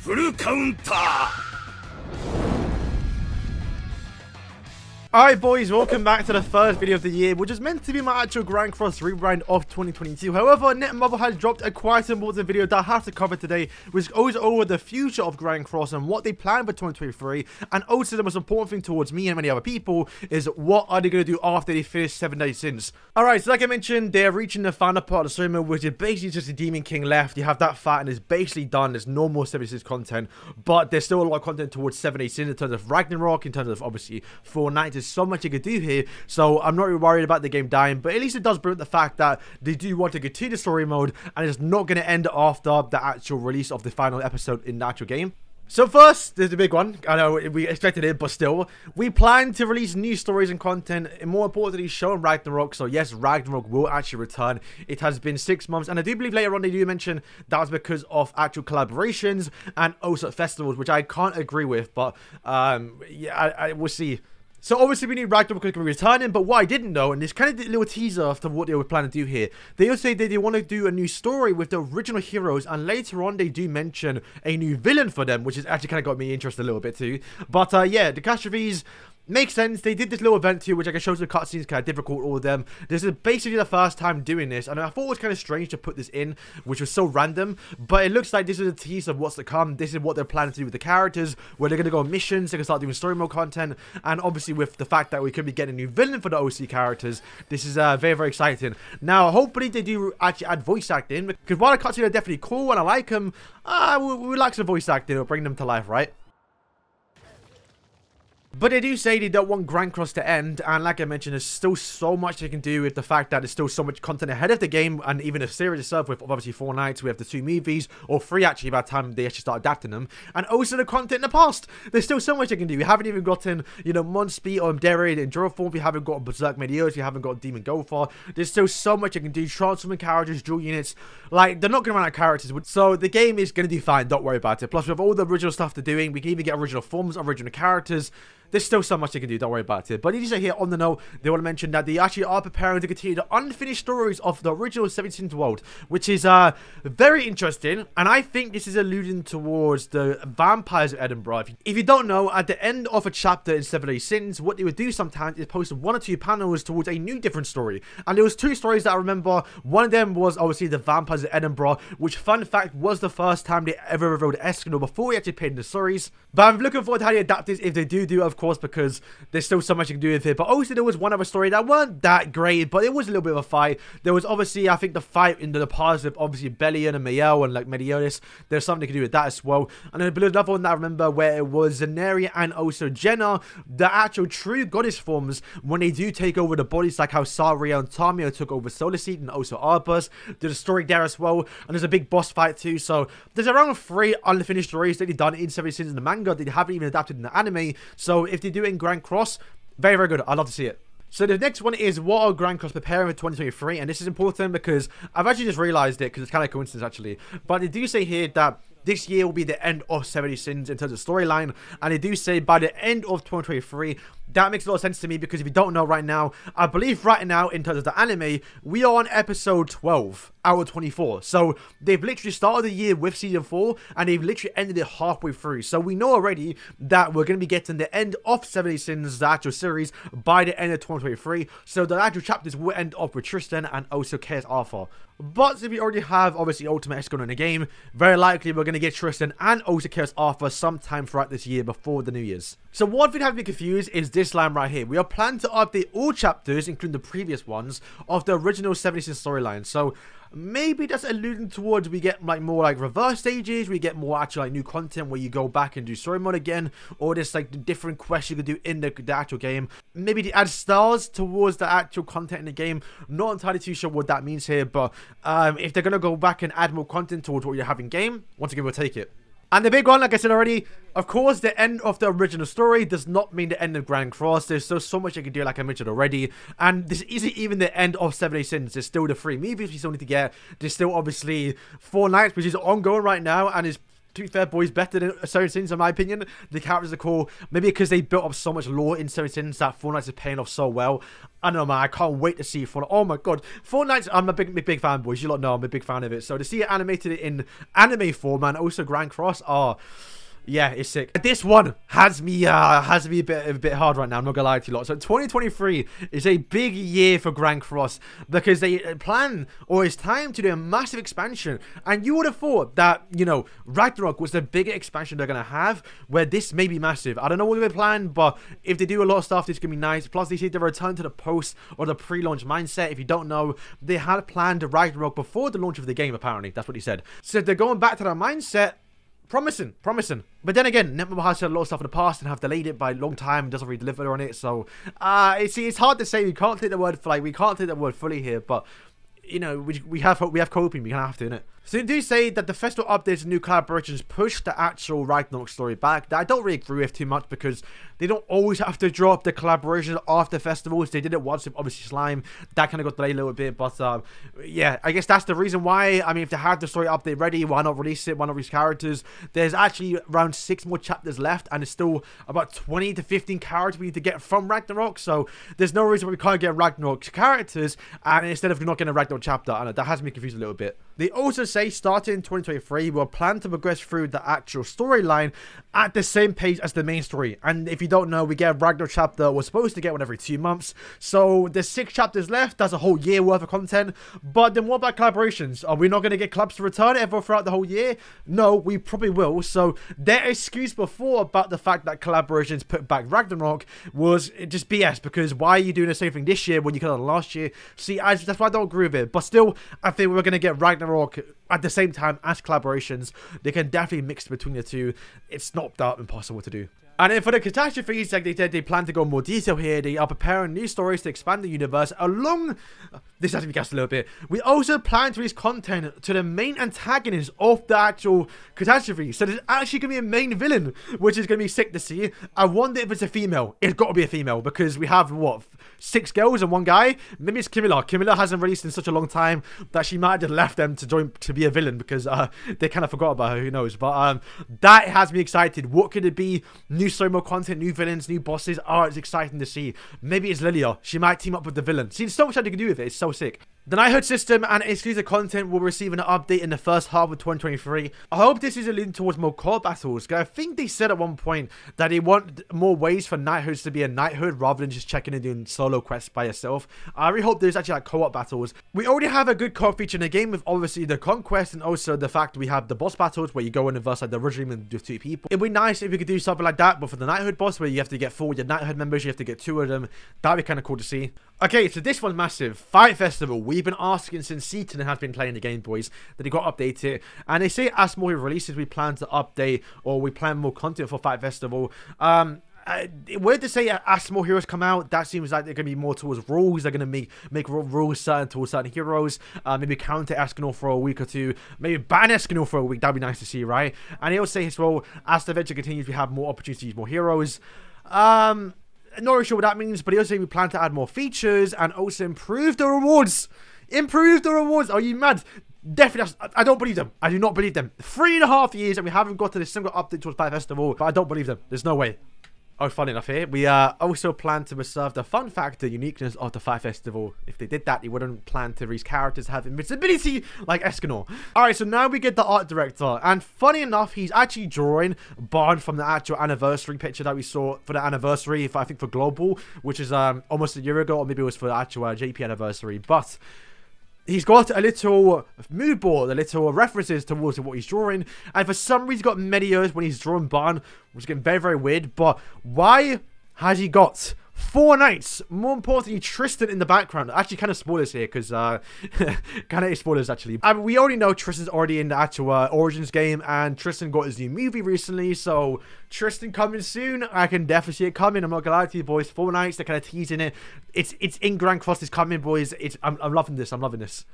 フルカウンター Alright boys, welcome back to the first video of the year, which is meant to be my actual Ragnarok rebrand of 2022. However, Netmarble has dropped a quite important video that I have to cover today, which goes over the future of Ragnarok and what they plan for 2023, and also the most important thing towards me and many other people is what are they going to do after they finish 7 days since. Alright, so like I mentioned, they're reaching the final part of the story mode, which is basically just the Demon King left. You have that fight and it's basically done. There's no more 76 content, but there's still a lot of content towards 7 days in terms of Ragnarok, in terms of obviously 4 nights. There's so much you could do here, so I'm not really worried about the game dying, but at least it does bring up the fact that they do want to continue the story mode and it's not going to end after the actual release of the final episode in the actual game. So first, there's the big one. I know we expected it, but still, we plan to release new stories and content, and more importantly, show Ragnarok. So yes, Ragnarok will actually return. It has been 6 months, and I do believe later on they do mention that was because of actual collaborations and also festivals, which I can't agree with, but yeah, we'll see. So obviously we knew Ragnarok was going to be returning, but what I didn't know, and this kind of did a little teaser after what they were planning to do here, they also say that they want to do a new story with the original heroes, and later on they do mention a new villain for them, which has actually kind of got me interested a little bit too. But yeah, the Catastrophes makes sense. They did this little event too, which I can show you the cutscenes, kind of did record all of them. This is basically the first time doing this, and I thought it was kind of strange to put this in, which was so random, but it looks like this is a tease of what's to come. This is what they're planning to do with the characters, where they're going to go on missions, they can start doing story mode content, and obviously with the fact that we could be getting a new villain for the OC characters, this is very, very exciting. Now, hopefully they do actually add voice acting, because while the cutscenes are definitely cool and I like them, we like some voice acting, it'll bring them to life, right? But they do say they don't want Ragnarok to end, and like I mentioned, there's still so much they can do with the fact that there's still so much content ahead of the game, and even the series itself with obviously 4 nights, we have the 2 movies, or 3 actually by the time they actually start adapting them, and also the content in the past. There's still so much they can do. We haven't even gotten, you know, Monspeed or Derrid in Enduro form, we haven't got Berserk Meteors, we haven't got Demon Gopher. There's still so much they can do, transforming characters, dual units, like, they're not going to run out of characters, so the game is going to do fine, don't worry about it. Plus, with all the original stuff they're doing, we can even get original forms, original characters. There's still so much they can do, don't worry about it. But it is here on the note, they want to mention that they actually are preparing to continue the unfinished stories of the original 17th world, which is very interesting, and I think this is alluding towards the Vampires of Edinburgh. If you don't know, at the end of a chapter in 7 Days Sins, what they would do sometimes is post 1 or 2 panels towards a new different story, and there was 2 stories that I remember. One of them was obviously the Vampires of Edinburgh, which, fun fact, was the first time they ever revealed Eskimo before we actually paid in the stories. But I'm looking forward to how they adapt this, if they do, of course, because there's still so much you can do with it. But also there was one other story that weren't that great, but it was a little bit of a fight. There was obviously, I think, the fight in the past with obviously Bellion and Mael and like Medionis. There's something to do with that as well. And then there's another one that I remember where it was Zenaria and also Jenna, the actual true goddess forms, when they do take over the bodies, like how Saria and Tamio took over Solar Seed and also Arbus. There's a story there as well, and there's a big boss fight too. So there's around 3 unfinished stories that they've done in 7 Sins in the manga that they haven't even adapted in the anime. So if they do it in Grand Cross, very, very good. I'd love to see it. So the next one is what are Grand Cross preparing for 2023, and this is important because I've actually just realized it because it's kind of coincidence actually, but they do say here that this year will be the end of 70 Sins in terms of storyline, and they do say by the end of 2023. That makes a lot of sense to me because if you don't know right now, I believe right now in terms of the anime, we are on episode 12 out of 24. So they've literally started the year with season 4 and they've literally ended it halfway through. So we know already that we're going to be getting the end of 70 Sins, the actual series, by the end of 2023. So the actual chapters will end up with Tristan and also Chaos Arthur. But if we already have obviously Ultimate X in the game, very likely we're going to get Tristan and also Chaos Arthur sometime throughout this year before the New Year's. So one thing that has me confused is this line right here. We are planning to update all chapters, including the previous ones, of the original 70 Sins storyline. So maybe that's alluding towards we get like more like reverse stages, we get more actual like new content where you go back and do story mode again, or there's like different quests you could do in the actual game. Maybe they add stars towards the actual content in the game. Not entirely too sure what that means here, but if they're gonna go back and add more content towards what you have in game, once again we'll take it. And the big one, like I said already, of course, the end of the original story does not mean the end of Grand Cross. There's still so much you can do, like I mentioned already. And this isn't even the end of 7 Days Sins. There's still the 3 movies we still need to get. There's still, obviously, 4 nights, which is ongoing right now. And is to be fair, boys, better than Seven Sins, in my opinion. The characters are cool. Maybe because they built up so much lore in Seven Sins that Fortnite is paying off so well. I don't know, man. I can't wait to see Fortnite. Oh my god. Fortnite, I'm a big fan, boys. You lot know I'm a big fan of it. So to see it animated in anime form, and also Grand Cross, yeah, it's sick. This one has me a bit hard right now. I'm not gonna lie to you lot. So 2023 is a big year for Grand Cross because they plan, or it's time to do a massive expansion. And you would have thought that, you know, Ragnarok was the bigger expansion they're gonna have, where this may be massive. I don't know what they plan, but if they do a lot of stuff, this is gonna be nice. Plus, they see the return to the post or the pre-launch mindset. If you don't know, they had planned Ragnarok before the launch of the game. Apparently, that's what he said. So they're going back to that mindset. Promising. But then again, Netmarble has said a lot of stuff in the past and have delayed it by a long time and doesn't really deliver on it. So, it's hard to say. We can't take the word fully here, but you know, we have coping. We kind of have to, innit? So they do say that the festival updates and new collaborations push the actual Ragnarok story back. That I don't really agree with too much because they don't always have to drop the collaborations after festivals. They did it once with obviously Slime. That kind of got delayed a little bit, but yeah, I guess that's the reason why. I mean, if they have the story update ready, why not release it? Why not release characters? There's actually around 6 more chapters left, and it's still about 20 to 15 characters we need to get from Ragnarok. So there's no reason why we can't get Ragnarok characters, and instead of not getting a Ragnarok chapter. I know that has me confused a little bit. They also say starting in 2023, we'll plan to progress through the actual storyline at the same pace as the main story. And if you don't know, we get a Ragnarok chapter. We're supposed to get one every 2 months. So there's 6 chapters left. That's a whole year worth of content. But then what about collaborations? Are we not going to get collabs to return ever throughout the whole year? No, we probably will. So their excuse before about the fact that collaborations put back Ragnarok was just BS, because why are you doing the same thing this year when you could have done last year? See, that's why I don't agree with it. But still, I think we're going to get Ragnarok at the same time as collaborations. They can definitely mix between the two. It's not that impossible to do. And then for the Catastrophes, like they said, they plan to go in more detail here. They are preparing new stories to expand the universe along... This has to be guessed a little bit. We also plan to release content to the main antagonist of the actual Catastrophe. So there's actually going to be a main villain, which is going to be sick to see. I wonder if it's a female. It's got to be a female, because we have, what, 6 girls and 1 guy? Maybe it's Camilla. Camilla hasn't released in such a long time that she might have just left them to join to be a villain, because they kind of forgot about her. Who knows? But that has me excited. What could it be? New story mode content, new villains, new bosses. Oh, it's exciting to see. Maybe it's Lilia. She might team up with the villain. See, there's so much that you can do with it. It's so sick. The Knighthood system and exclusive content will receive an update in the first half of 2023. I hope this is a lean towards more core battles. I think they said at one point that they want more ways for Knighthoods to be a Knighthood rather than just checking and doing solo quests by yourself. I really hope there's actually like co-op battles. We already have a good co-op feature in the game with obviously the conquest and also the fact we have the boss battles where you go in and verse like the regime with 2 people. It'd be nice if we could do something like that, but for the Knighthood boss where you have to get 4 your Knighthood members, you have to get 2 of them. That'd be kind of cool to see. Okay, so this one's massive. Fight Festival. We've been asking since Seaton has been playing the game, boys, that he got updated. And they say as more releases, we plan to update, or we plan more content for Fight Festival. Weird to say as more heroes come out, that seems like they're going to be more towards rules. They're going to make rules certain towards certain heroes. Maybe counter Escanor for a week or 2. Maybe ban Escanor for a week. That'd be nice to see, right? And he'll say as well, as the adventure continues, we have more opportunities, more heroes. Not really sure what that means, but he also said we plan to add more features and also improve the rewards. Improve the rewards. Are you mad? Definitely, I don't believe them. I do not believe them. 3.5 years and we haven't got to this single update towards Fight Festival, but I don't believe them. There's no way. Oh, funny enough here, we also plan to preserve the fun factor, uniqueness of the Fight Festival. If they did that, they wouldn't plan to release characters have invincibility like Escanor. Alright, so now we get the art director. And funny enough, he's actually drawing Bond from the actual anniversary picture that we saw for the anniversary, I think for Global, which is almost a year ago, or maybe it was for the actual JP anniversary. But he's got a little mood board, a little references towards what he's drawing. And for some reason, he's got Medios when he's drawing Barn, which is getting very, very weird. But why has he got 4 knights? More importantly, Tristan in the background. Actually, kind of spoilers here, because kind of spoilers, actually. I mean, we already know Tristan's already in the actual Origins game, and Tristan got his new movie recently, so Tristan coming soon. I can definitely see it coming. I'm not gonna lie to you, boys. 4 knights, they're kind of teasing it. It's in Grand Cross, it's coming, boys. I'm loving this. I'm loving this.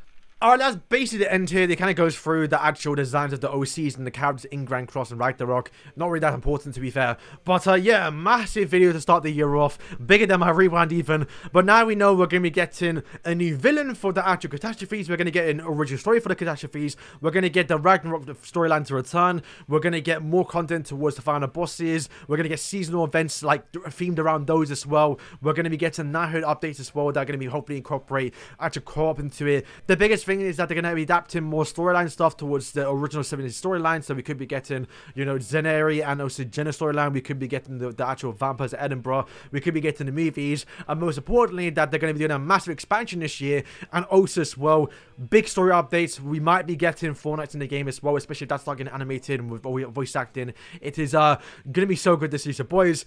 Alright, that's basically the end here. It kind of goes through the actual designs of the OCs and the characters in Grand Cross and Ragnarok. Not really that important, to be fair. But yeah, massive video to start the year off. Bigger than my rewind even. But now we know we're going to be getting a new villain for the actual Catastrophes. We're going to get an original story for the Catastrophes. We're going to get the Ragnarok storyline to return. We're going to get more content towards the final bosses. We're going to get seasonal events like themed around those as well. We're going to be getting Knighthood updates as well. That are going to be hopefully incorporate actual co-op into it. The biggest thing is that they're going to be adapting more storyline stuff towards the original 70s storyline. So we could be getting, you know, Zenari and also Jenna storyline. We could be getting the actual Vampires of Edinburgh. We could be getting the movies. And most importantly, that they're going to be doing a massive expansion this year. And also as well, big story updates. We might be getting Fortnite in the game as well, especially if that's not getting animated and with voice acting. It is going to be so good this year. So boys,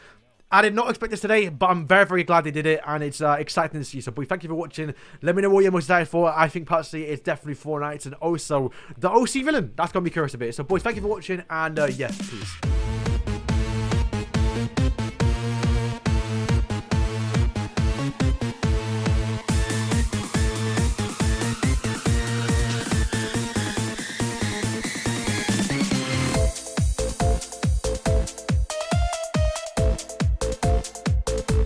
I did not expect this today, but I'm very, very glad they did it, and it's exciting to see. So, boy, thank you for watching. Let me know what you're most excited for. I think, personally, it's definitely Fortnite and also the OC villain. That's going to be curious a bit. So, boys, thank you for watching, and, yeah, peace.